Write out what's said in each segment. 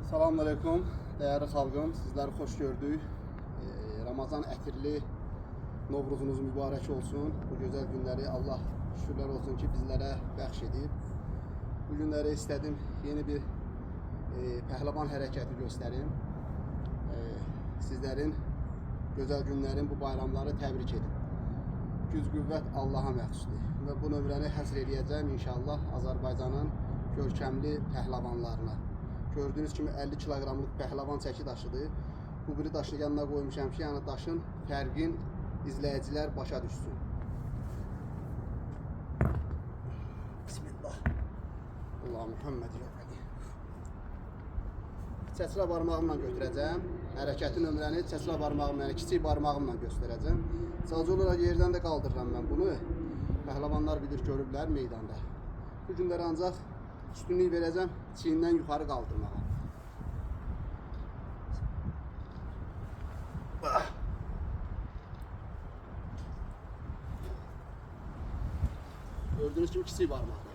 Selamünaleyküm değerli xalqım, sizləri xoş gördük. Ramazan ətirli Novruzunuz mübarək olsun. Bu gözəl günləri Allah şükürlər olsun ki bizlərə bəxş edib. Bu günləri istədim yeni bir pəhləvan hərəkəti göstərim. Sizlərin gözəl günlərin, bu bayramları təbrik edim. Güc qüvvət Allaha məxsusdur. Və bu nömrəni həsr edəcəm inşallah Azərbaycanın görkəmli pəhləvanlarına. Gördüğünüz kimi 50 kiloqramlıq pəhləvan çəki daşıdır. Bu biri daşın yanına qoymuşam ki, yəni daşın fərqin izləyicilər başa düşsün. Bismillah. Allah Muhammed ya Rabbi. Çəçlə barmağımla götürəcəm. Hərəkətin nömrəni çəçlə barmağımla, yəni kiçik barmağımla göstərəcəm. Sadəcə olaraq yerdən də qaldırıram mən bunu. Pəhləvanlar bilir, görüblər meydanda. Bu günləri ancaq üstünlük verəcəm çiyindən yuxarı qaldırmağa. Gördüğünüz gibi kiçik barmaq.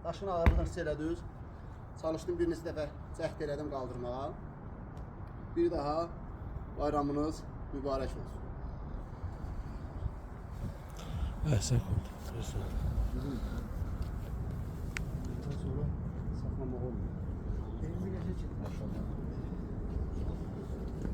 Daşın ağırlığını hiss elədiniz. Çalışdım bir neçə dəfə cəhd elədim qaldırmağa. Bir daha bayramınız mübarək olsun. Əhsən oldu.